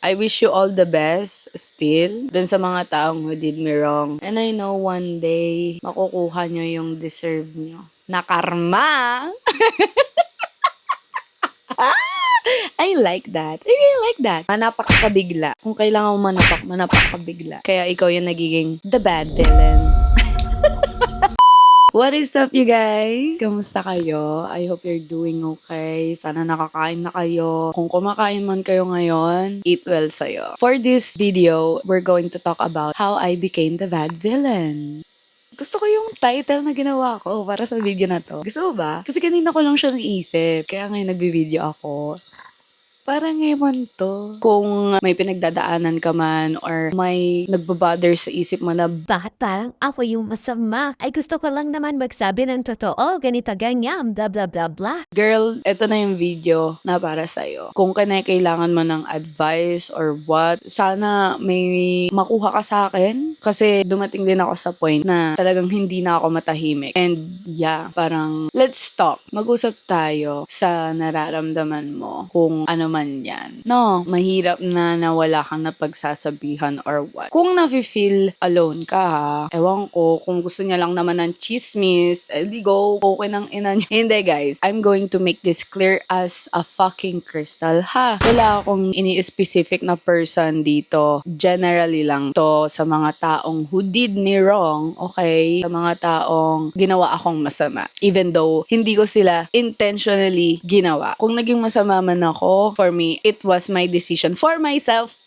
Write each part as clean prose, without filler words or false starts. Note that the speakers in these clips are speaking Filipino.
I wish you all the best still dun sa mga taong who did me wrong. And I know one day, makukuha nyo yung deserve nyo na karma. I like that. I really like that. Manapak ka bigla. Kung kailangan mo manapak ka bigla. Kaya ikaw yung nagiging the bad villain. What is up, you guys? Kamusta kayo? I hope you're doing okay. Sana nakakain na kayo. Kung kumakain man kayo ngayon, eat well sa'yo. For this video, we're going to talk about how I became the bad villain. Gusto ko yung title na ginawa ko para sa video na to. Gusto mo ba? Kasi kanina ko lang siya naisip. Kaya ngayon nagbi-video ako. Parang ewan to. Kung may pinagdadaanan ka man or may nagbabother sa isip mo na Bakit parang ako yung masama? Ay gusto ko lang naman magsabi ng totoo, ganito ganyan, blah blah blah blah. girl, eto na yung video na para sa'yo. Kung kailangan mo ng advice or what, sana may makuha ka sa akin. Kasi dumating din ako sa point na talagang hindi na ako matahimik. And yeah, parang let's talk. Mag-usap tayo sa nararamdaman mo kung ano man yan. No, mahirap na nawala kang napagsasabihan or what. Kung nafe-feel alone ka ha, ewan ko, kung gusto niya lang naman ng chismis, di go, okay ng ina niyo. Hindi guys, I'm going to make this clear as a fucking crystal ha. Wala akong ini-specific na person dito. Generally lang to sa mga taong who did me wrong, okay? Sa mga taong ginawa akong masama. Even though hindi ko sila intentionally ginawa. Kung naging masama man ako, for me, it was my decision for myself.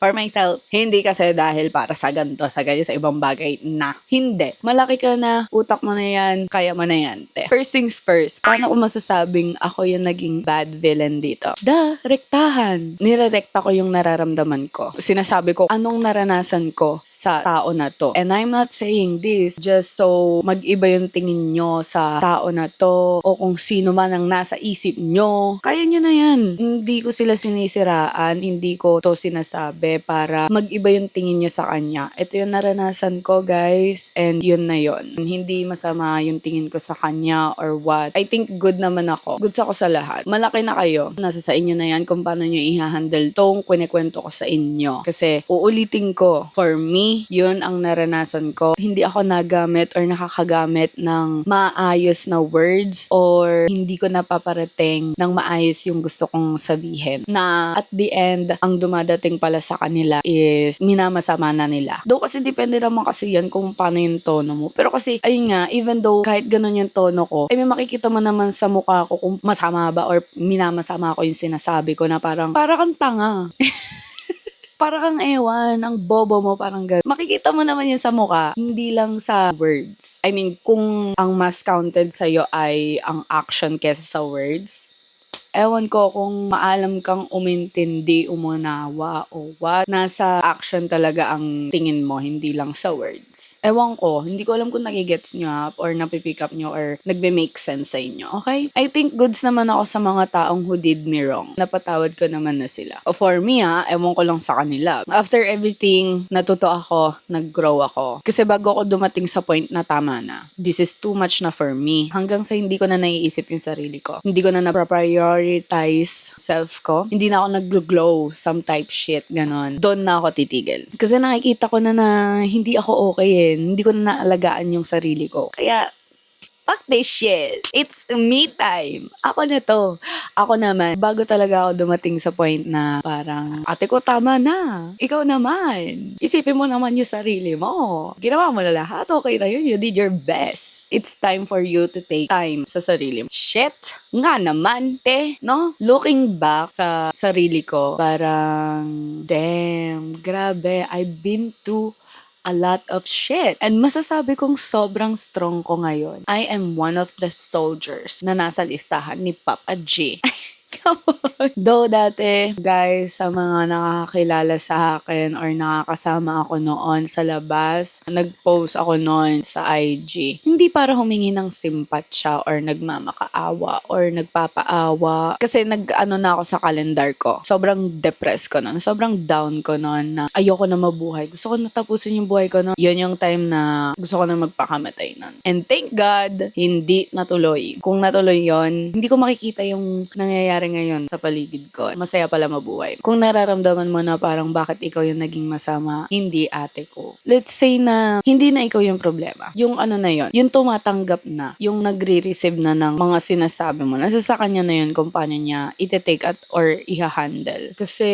Hindi kasi dahil para sa ganito, sa ganyan, sa ibang bagay na. Hindi. Malaki ka na, utak mo na yan, kaya mo na yan. Te. First things first, paano ko masasabing ako yung naging bad villain dito? Rektahan. Nirerekta ko yung nararamdaman ko. Sinasabi ko, anong naranasan ko sa tao na to. And I'm not saying this just so mag-iba yung tingin nyo sa tao na to o kung sino man ang nasa isip nyo. Kaya nyo na yan. Hindi ko sila sinisiraan, hindi ko to sinasabi para mag-iba yung tingin nyo sa kanya. Ito yung naranasan ko, guys. And yun na yun. Hindi masama yung tingin ko sa kanya or what. I think good naman ako. Goods ako sa lahat. Malaki na kayo. Nasa sa inyo na yan kung paano nyo i-handle tong kwento ko sa inyo. Kasi uulitin ko, for me, yun ang naranasan ko. Hindi ako nagamit or nakakagamit ng maayos na words or hindi ko napaparating ng maayos yung gusto kong sabihin. Na at the end, ang dumadating pala sa kanila is minamasama na nila. Though kasi depende naman kasi yan kung paano yung tono mo. Pero kasi, ayun nga, even though kahit ganun yung tono ko, ay may makikita mo naman sa mukha ko kung masama ba or minamasama ko yung sinasabi ko na parang kang tanga. Para kang ewan, ang bobo mo, parang gano'n. Makikita mo naman yun sa mukha, hindi lang sa words. I mean, kung ang mas counted sa'yo ay ang action kesa sa words, ewan ko kung maalam kang umintindi, umunawa, o what. Nasa action talaga ang tingin mo, hindi lang sa words. Ewan ko, hindi ko alam kung nagigets nyo or napipick up nyo or nagbe-make sense sa inyo, okay? I think goods naman ako sa mga taong who did me wrong. Napatawad ko naman na sila. O for me ewan ko lang sa kanila. After everything, natuto ako, nag-grow ako. Kasi bago ako dumating sa point na tama na, this is too much na for me. Hanggang sa hindi ko na naiisip yung sarili ko. Hindi ko na na-prioritize self ko. Hindi na ako nag-glow, some type shit, ganon. Doon na ako titigil. Kasi nakikita ko na hindi ako okay Hindi ko na naalagaan yung sarili ko. Kaya, fuck this shit. It's me time. Ako na to. Ako naman, bago talaga ako dumating sa point na parang, ate ko, tama na. Ikaw naman. Isipin mo naman yung sarili mo. Ginawa mo na lahat. Okay na yun. You did your best. It's time for you to take time sa sarili mo. Shit! Nga naman, no? Looking back sa sarili ko, parang, damn, grabe, I've been through a lot of shit. And masasabi kong sobrang strong ko ngayon. I am one of the soldiers na nasa listahan ni Papa G. Come on. Though dati, guys, sa mga nakakilala sa akin or nakakasama ako noon sa labas, nag-post ako noon sa IG. Hindi para humingi ng simpatsya or nagmamakaawa or nagpapaawa. Kasi nag-ano na ako sa kalendar ko. Sobrang depressed ko noon. Sobrang down ko noon na ayoko na mabuhay. Gusto ko na tapusin yung buhay ko noon. Yun yung time na gusto ko na magpakamatay noon. And thank God, hindi natuloy. Kung natuloy yon, hindi ko makikita yung nangyayari nangyayari ngayon sa paligid ko. Masaya pala mabuhay. Kung nararamdaman mo na parang bakit ikaw yung naging masama, hindi ate ko. Let's say na hindi na ikaw yung problema. Yung ano na yon, yung tumatanggap na, yung nagre-receive na ng mga sinasabi mo. Nasa sa kanya na yun kung paano niya ite-take at or iha-handle. Kasi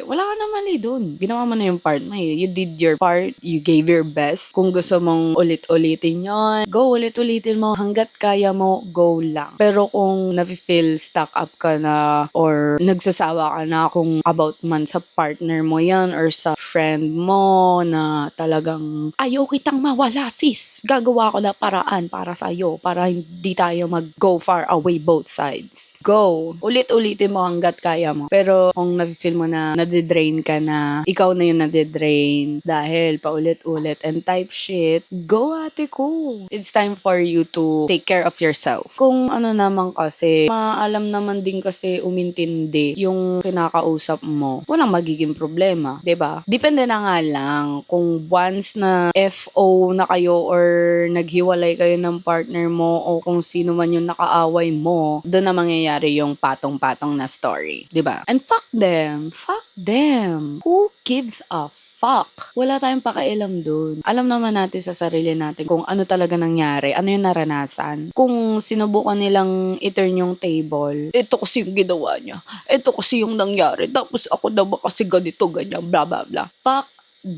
wala ka na mali dun. Ginawa mo na yung part mo eh. You did your part. You gave your best. Kung gusto mong ulit-ulitin yon, go ulit-ulitin mo. Hanggat kaya mo, go lang. Pero kung nafe-feel stuck up ka na or nagsasawa ka na kung about man sa partner mo yan or sa friend mo na talagang ayaw kitang mawala sis. Gagawa ko na paraan para sa'yo para hindi tayo mag-go far away both sides. Go. Ulit-ulitin mo hanggat kaya mo. Pero kung nafe-feel mo na nadidrain ka na, ikaw na yung nadidrain dahil paulit-ulit and type shit, go ate ko. It's time for you to take care of yourself. Kung ano naman kasi, maalam naman din kasi umintindi yung kinakausap mo, walang magiging problema. 'Di ba? Depende na nga lang kung once na FO na kayo or naghiwalay kayo ng partner mo o kung sino man yung nakaaway mo, doon na mangyayari yung patong-patong na story. 'Di ba? And fuck them. Fuck them. Who gives a fuck? Wala tayong pakialam dun. Alam naman natin sa sarili natin kung ano talaga nangyari, ano yung naranasan. Kung sinubukan nilang i-turn yung table, ito kasi yung ginawa niya, ito kasi yung nangyari, tapos ako naman kasi ganito, ganyan, blah, blah, blah. Fuck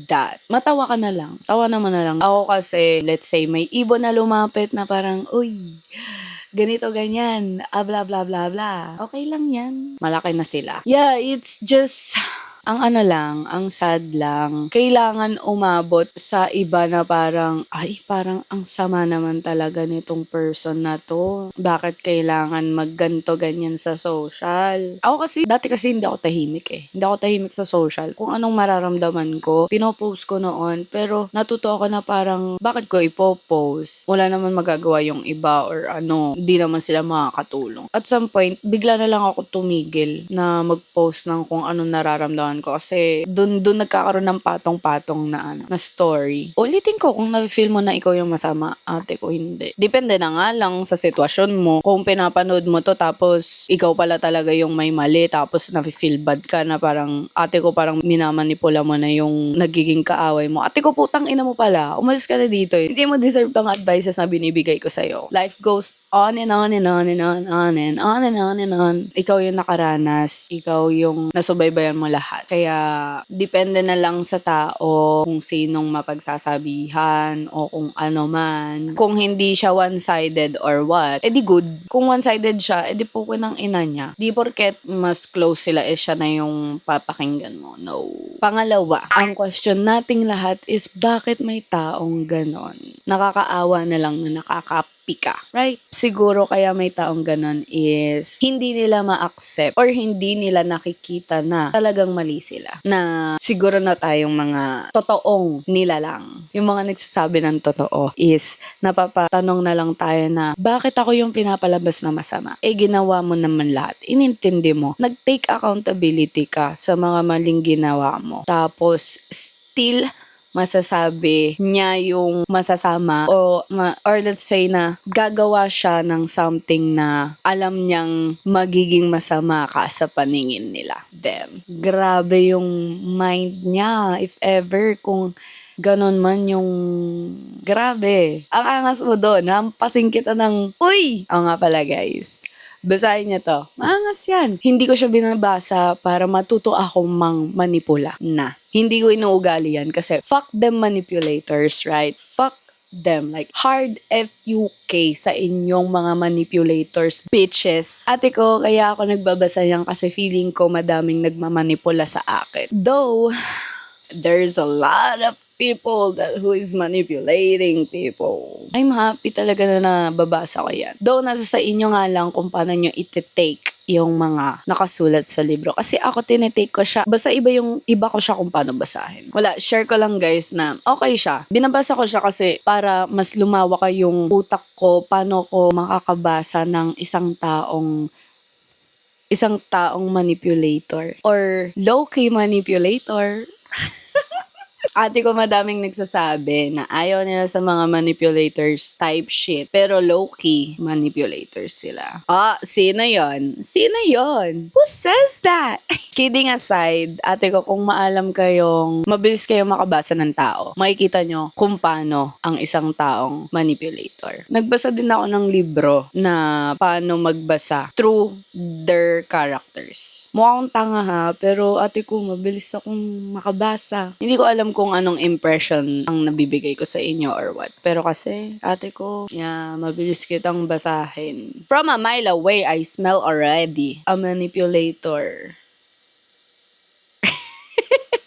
that. Matawa ka na lang. Tawa naman na lang. Ako kasi, let's say, may ibon na lumapit na parang, uy, ganito, ganyan, blah, blah, blah, blah. Okay lang yan. Malaki na sila. Yeah, it's just ang ano lang, ang sad lang, kailangan umabot sa iba na parang, ay, parang ang sama naman talaga nitong person na to. Bakit kailangan magganto ganyan sa social? Ako kasi, dati kasi hindi ako tahimik eh. Hindi ako tahimik sa social. Kung anong mararamdaman ko, pinopost ko noon. Pero natuto ako na parang, bakit ko ipopost? Wala naman magagawa yung iba or ano, hindi naman sila makakatulong. At some point, bigla na lang ako tumigil na mag-post ng kung anong nararamdaman ko kasi dun nagkakaroon ng patong-patong na na story. Ulitin ko kung na-feel mo na ikaw yung masama, ate ko hindi. Depende na nga lang sa sitwasyon mo. Kung pinapanood mo to tapos ikaw pala talaga yung may mali tapos na-feel bad ka na parang ate ko parang minamanipula mo na yung nagiging kaaway mo. Ate ko putang ina mo pala. Umalis ka na dito. Hindi mo deserve tong advices na binibigay ko sa'yo. Life goes on and on and on and on, on and on and on and on. Ikaw yung nakaranas. Ikaw yung nasubaybayan mo lahat. Kaya, depende na lang sa tao kung sinong mapagsasabihan o kung ano man. Kung hindi siya one-sided or what, edi good. Kung one-sided siya, edi puko ng ina niya. Di porket mas close sila, siya na yung papakinggan mo. No. Pangalawa, ang question nating lahat is bakit may taong ganon? Nakakaawa na lang na nakakapika. Right? Siguro kaya may taong ganon is hindi nila ma-accept or hindi nila nakikita na talagang mali sila. Na siguro na tayong mga totoong nila lang. Yung mga nagsasabi ng totoo is napapatanong na lang tayo na bakit ako yung pinapalabas na masama? Eh ginawa mo naman lahat. Inintindi mo. Nag-take accountability ka sa mga maling ginawa mo. Tapos still masasabi niya yung masasama or let's say na gagawa siya ng something na alam niyang magiging masama ka sa paningin nila. Damn. Grabe yung mind niya. If ever, kung ganon man yung grabe. Ang angas mo doon. Hampasin kita ng uy! Oo nga pala guys. Basahin niya to. Maangas yan. Hindi ko siya binabasa para matuto akong manipula na. Hindi ko inuugali yan kasi fuck them manipulators, right? Fuck them. Like, hard FUK sa inyong mga manipulators, bitches. Ate ko, kaya ako nagbabasa yan kasi feeling ko madaming nagmamanipula sa akin. Though, there's a lot of people who is manipulating people. I'm happy talaga na nababasa ko yan. Though nasa sa inyo nga lang kung paano nyo iti-take yung mga nakasulat sa libro. Kasi ako tinitake ko siya. Basta iba ko siya kung paano basahin. Wala, share ko lang guys na okay siya. Binabasa ko siya kasi para mas lumawak yung utak ko paano ko makakabasa ng isang taong manipulator or low-key manipulator. Ate ko madaming nagsasabi na ayaw nila sa mga manipulators type shit. Pero low-key, manipulators sila. Sino yon? Sino yon? Who says that? Kidding aside, ate ko, kung maalam kayong, mabilis kayong makabasa ng tao, makikita nyo kung paano ang isang taong manipulator. Nagbasa din ako ng libro na paano magbasa through their characters. Mukhang tanga ha, pero ate ko, mabilis akong makabasa. Hindi ko alam kung anong impression ang nabibigay ko sa inyo or what. Pero kasi, ate ko, mabilis kitang basahin. From a mile away, I smell already a manipulator.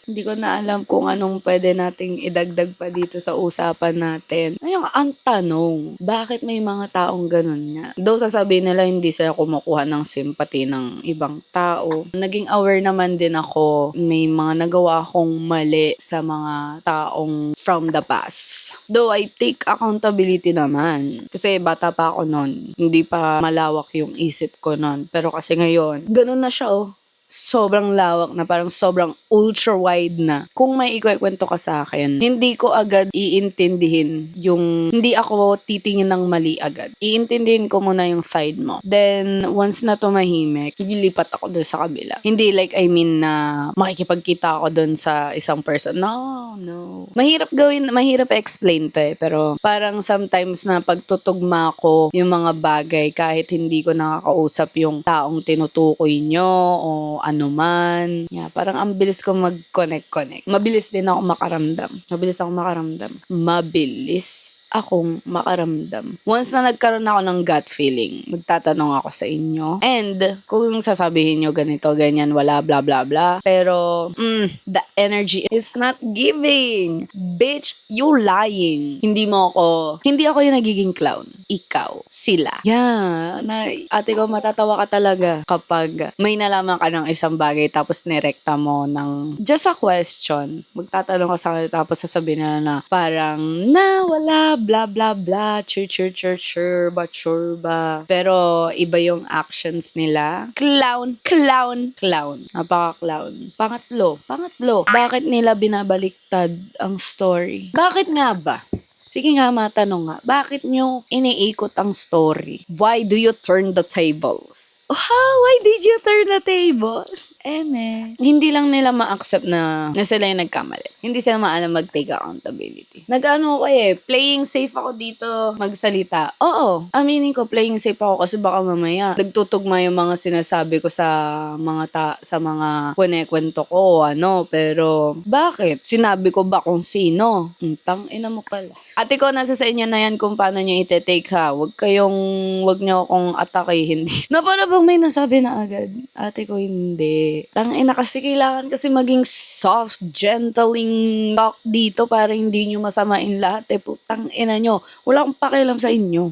Hindi ko na alam kung anong pwede nating idagdag pa dito sa usapan natin. Ayun, ang tanong, bakit may mga taong ganun nga? Though sasabihin nila hindi sila kumukuha ng sympathy ng ibang tao. Naging aware naman din ako, may mga nagawa akong mali sa mga taong from the past. Though I take accountability naman. Kasi bata pa ako nun. Hindi pa malawak yung isip ko nun. Pero kasi ngayon, ganun na siya sobrang lawak na, parang sobrang ultra wide na. Kung may ikwekwento ka sa akin, hindi ko agad iintindihin yung, hindi ako titingin ng mali agad. Iintindihin ko muna yung side mo. Then, once na tumahimik, lilipat ako doon sa kabila. Hindi like, I mean na makikipagkita ako doon sa isang person. No. Mahirap gawin, mahirap explain to pero parang sometimes na pagtutugma ko yung mga bagay kahit hindi ko nakakausap yung taong tinutukoy nyo o ano man. Parang ang bilis ko mag-connect. Mabilis din ako makaramdam. Mabilis akong makaramdam. Once na nagkaroon ako ng gut feeling, magtatanong ako sa inyo. And, kung sasabihin nyo ganito, ganyan, wala, blah, blah, blah. Pero, the energy is not giving. Bitch, you lying. Hindi ako yung nagiging clown. Ikaw, sila. Ate ko, matatawa ka talaga kapag may nalaman ka ng isang bagay tapos nirekta mo ng just a question. Magtatanong ka sa kanila tapos sasabihin nila na parang, wala, blah, blah, blah, sure ba. Pero, iba yung actions nila. Clown. Napaka-clown. Pangatlo. Bakit nila binabaliktad ang story? Bakit nga ba? Sige nga, matanong nga. Bakit nyo iniikot ang story? Why do you turn the tables? Why did you turn the tables? Hindi lang nila ma-accept na sila yung nagkamali. Hindi sila maalam mag-take accountability. Playing safe ako dito magsalita. Oo, aminin ko, playing safe ako kasi baka mamaya nagtutugma yung mga sinasabi ko sa mga kwento ko, pero bakit? Sinabi ko ba kung sino? Tangina mo pala. Ate ko, nasa sa inyo na yan kung paano nyo ite-take ha. Huwag nyo akong atake, hindi. Para bang may nasabi na agad? Ate ko, hindi. Tangina kasi kailangan kasi maging soft, gentling talk dito para hindi nyo masamain lahat. Putang ina nyo. Wala akong pakialam sa inyo.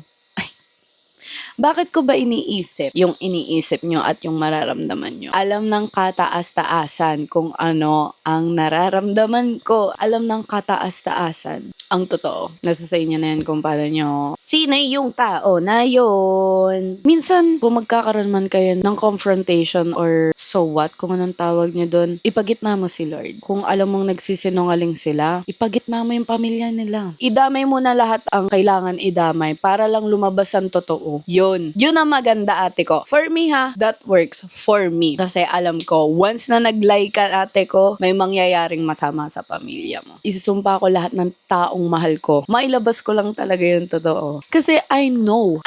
Bakit ko ba iniisip yung iniisip nyo at yung mararamdaman nyo? Alam ng kataas-taasan kung ano ang nararamdaman ko. Alam ng kataas-taasan ang totoo. Nasa sa inyo na yan kung paano nyo sino yung tao na yun. Minsan, kung magkakaroon man kayo ng confrontation or so what, kung anong tawag nyo doon, ipagitna mo si Lord. Kung alam mong nagsisinungaling sila, ipagitna mo yung pamilya nila. Idamay mo na lahat ang kailangan idamay para lang lumabas ang totoo. Yun ang maganda, ate ko. For me that works for me. Kasi alam ko, once na nag-lie ka, ate ko, may mangyayaring masama sa pamilya mo. Isusumpa ko lahat ng taong mahal ko. Mailabas ko lang talaga yung totoo. Kasi I know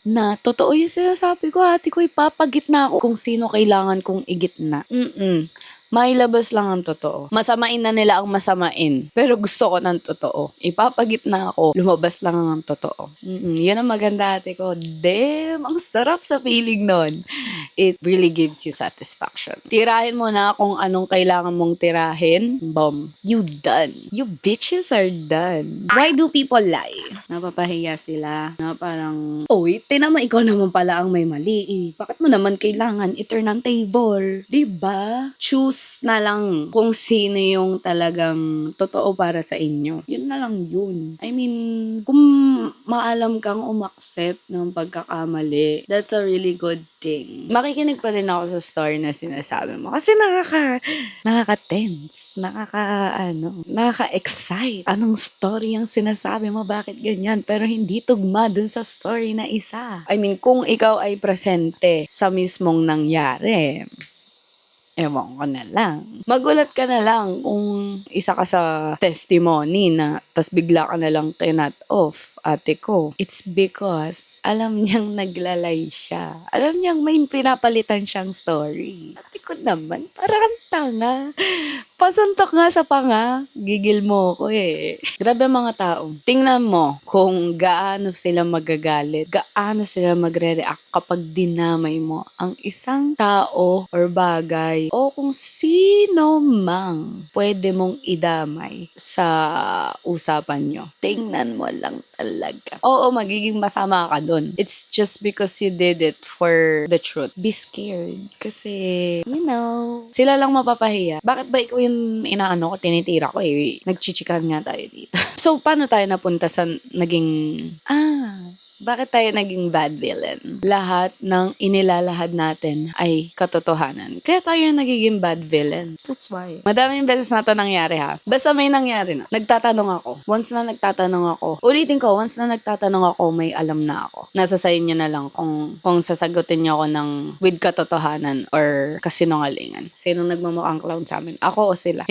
na totoo yung sinasabi ko, ate ko, ipapagitna ako kung sino kailangan kong igitna. Mailabas lang ang totoo. Masamain na nila ang masamain. Pero gusto ko ng totoo. Ipapagitna ako, lumabas lang ang totoo. Yun ang maganda, ate ko. Damn, ang sarap sa feeling nun. It really gives you satisfaction. Tirahin mo na kung anong kailangan mong tirahin. Boom. You done. You bitches are done. Why do people lie? Napapahiya sila. Na parang, tinama, ikaw naman pala ang may mali. Bakit mo naman kailangan i-turn ang table? Diba? Choose choose na lang kung sino yung talagang totoo para sa inyo. Yun na lang yun. I mean, kung maalam kang umaccept ng pagkakamali, that's a really good thing. Makikinig pa din ako sa story na sinasabi mo. Kasi nakaka-tense. Nakaka-excite. Anong story ang sinasabi mo? Bakit ganyan? Pero hindi tugma dun sa story na isa. I mean, kung ikaw ay presente sa mismong nangyari, ewan ko na lang. Magulat ka na lang kung isa ka sa testimony na tas bigla ka na lang kinat off, ate ko. It's because alam niyang naglalay siya. Alam niyang may pinapalitan siyang story. Ate ko naman, parang tanga. Pasuntok nga sa panga. Gigil mo ko eh. Grabe mga tao. Tingnan mo kung gaano sila magagalit, gaano sila magre-react kapag dinamay mo ang isang tao or bagay o kung sino mang pwede mong idamay sa usapan nyo. Tingnan mo lang talaga. Oo, magiging masama ka dun. It's just because you did it for the truth. Be scared. Kasi, sila lang mapapahiya. Bakit ba ikaw yung inaano ko, tinitira ko eh. Nagchichikan nga tayo dito. So, paano tayo napunta sa naging, bakit tayo naging bad villain? Lahat ng inilalahad natin ay katotohanan. Kaya tayo yung nagiging bad villain. That's why. Madaming beses na ito nangyari ha. Basta may nangyari na. Nagtatanong ako. Once na nagtatanong ako. Ulitin ko, once na nagtatanong ako, may alam na ako. Nasa sa inyo na lang kung sasagutin niyo ako ng with katotohanan or kasinungalingan. Sino nagmamukhang clown sa amin? Ako o sila?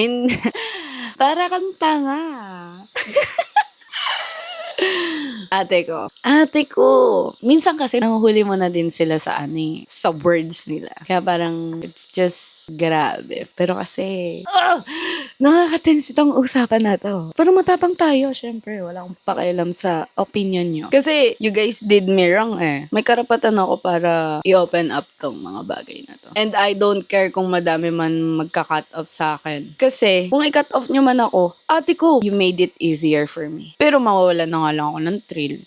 Para kang tanga. Ate ko. Minsan kasi nanguhuli mo na din sila sa sa words nila. Kaya parang it's just grabe. Pero kasi, nakaka-tense itong usapan na to. Pero matapang tayo, syempre. Wala akong pakialam sa opinion nyo. Kasi you guys did me wrong eh. May karapatan ako para i-open up tong mga bagay na to. And I don't care kung madami man magka-cut off sa akin. Kasi, kung i-cut off nyo man ako, ate ko, you made it easier for me. Pero mawawalan na nga lang ako ng thrill.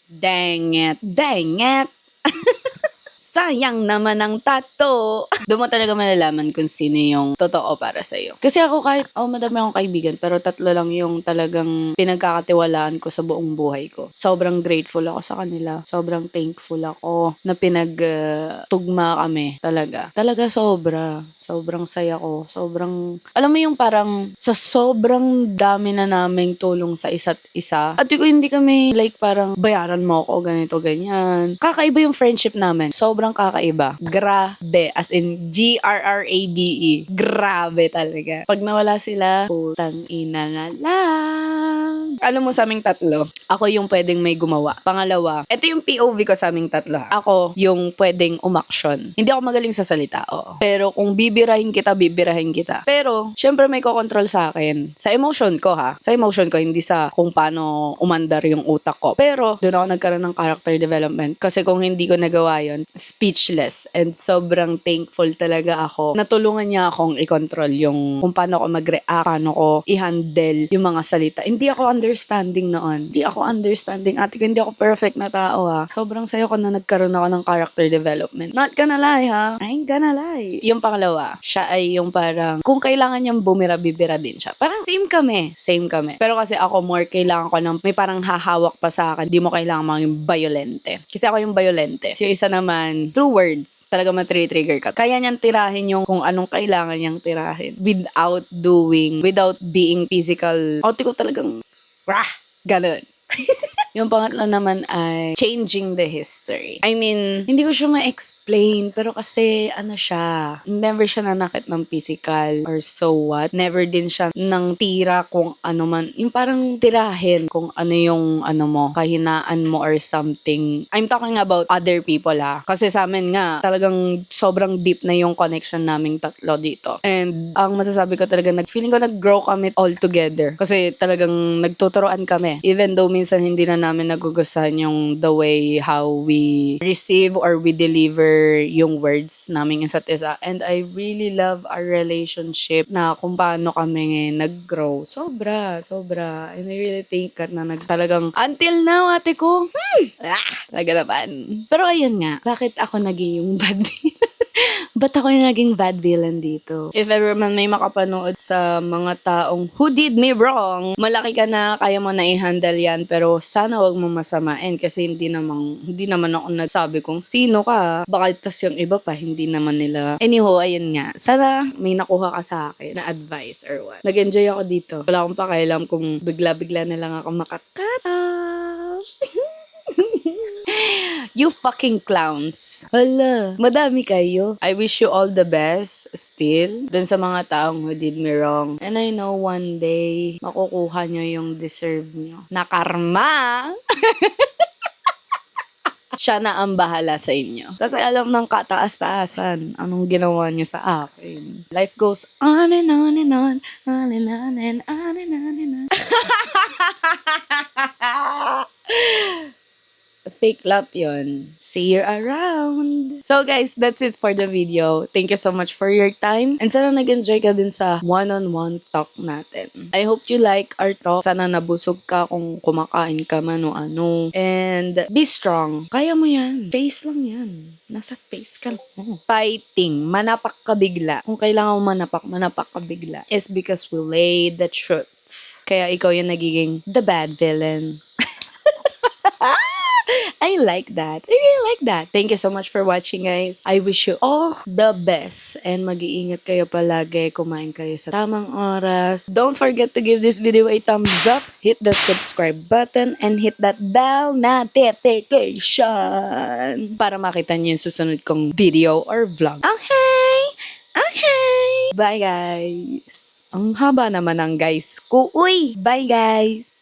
Dang it. Sayang naman ang tato. Doon mo talaga malalaman kung sino yung totoo para sa'yo. Kasi ako kahit, madami akong kaibigan, pero 3 lang yung talagang pinagkakatiwalaan ko sa buong buhay ko. Sobrang grateful ako sa kanila. Sobrang thankful ako na pinagtugma kami. Talaga sobra. Sobrang saya ko. Sobrang, alam mo yung parang sa sobrang dami na naming tulong sa isa't isa. At hindi kami like parang bayaran mo ako, ganito, ganyan. Kakaiba yung friendship namin. Sobrang kakaiba. Grabe. As in, Grabe. Grabe talaga. Pag nawala sila, putang ina na lang. Alam mo sa aming 3, ako yung pwedeng may gumawa. Pangalawa, ito yung POV ko sa aming 3. Ako yung pwedeng umaksyon. Hindi ako magaling sa salita, oo. Pero kung bibirahin kita. Pero, syempre may kokontrol sa akin. Sa emotion ko ha. Sa emotion ko, hindi sa kung paano umandar yung utak ko. Pero, doon ako nagkaroon ng character development. Kasi kung hindi ko nagawa yun, speechless. And sobrang thankful talaga ako. Natulungan niya akong i-control yung kung paano ako mag-react, paano ko i-handle yung mga salita. Hindi ako understanding noon. Ate ko, hindi ako perfect na tao ha. Sobrang sayo ko na nagkaroon ako ng character development. Not gonna lie ha. I ain't gonna lie. Yung pangalawa, siya ay yung parang kung kailangan niyang bumira-bibira din siya. Parang same kami. Pero kasi ako more kailangan ko ng may parang hahawak pa sa akin. Di mo kailangan maging violente. Kasi ako yung violente. So, yung isa naman, through words, talaga matri-trigger ka. Kaya niyang tirahin yung kung anong kailangan niyang tirahin. Without being physical. Ate ko talagang, ganun. Yung pangatlo naman ay changing the history. I mean, hindi ko siya ma-explain, pero kasi siya, never siya nanakit ng physical or so what. Never din siya nang tira kung ano man. Yung parang tirahin kung ano yung mo, kahinaan mo or something. I'm talking about other people ha. Kasi sa amin nga, talagang sobrang deep na yung connection naming 3 dito. And ang masasabi ko talaga, feeling ko nag-grow kami all together. Kasi talagang nagtuturoan kami. Even though minsan hindi na namin nagugustuhan yung the way how we receive or we deliver yung words naming isa't isa. And I really love our relationship na kung paano kami nag-grow. Sobra. And I really think na talagang until now, ate ko, talaga naman. Pero ayun nga, bakit ako naging yung bad Ba't ako yung naging bad villain dito? If ever man may makapanood sa mga taong who did me wrong, malaki ka na, kaya mo na i-handle yan, pero sana wag mo masamain kasi hindi naman ako nagsabi kung sino ka. Baka tas yung iba pa, hindi naman nila. Anyhow, ayun nga. Sana may nakuha ka sa akin na advice or what. Nag-enjoy ako dito. Wala akong pakialam kung bigla-bigla na lang ako makakat off. You fucking clowns. Hala, madami kayo. I wish you all the best still dun sa mga taong who did me wrong. And I know one day, makukuha nyo yung deserve nyo. Na karma! Siya na ang bahala sa inyo. Kasi alam ng kataas-taasan anong ginawa nyo sa akin. Life goes on and on and on, on and on and on and on and on. Fake love yun. See you around. So guys, that's it for the video. Thank you so much for your time. And sana nag-enjoy ka din sa one-on-one talk natin. I hope you like our talk. Sana nabusog ka kung kumakain ka man o ano. And be strong. Kaya mo yan. Face lang yan. Nasa face ka lang. Fighting. Manapak ka bigla. Kung kailangan mo manapak ka bigla. Is because we lay the truths. Kaya ikaw yung nagiging the bad villain. I like that. I really like that. Thank you so much for watching, guys. I wish you all the best. And mag-iingat kayo palagi. Kumain kayo sa tamang oras. Don't forget to give this video a thumbs up. Hit the subscribe button. And hit that bell notification. Para makita niyo yung susunod kong video or vlog. Okay! Okay! Bye, guys! Ang haba naman ng guys ko. Uy! Bye, guys!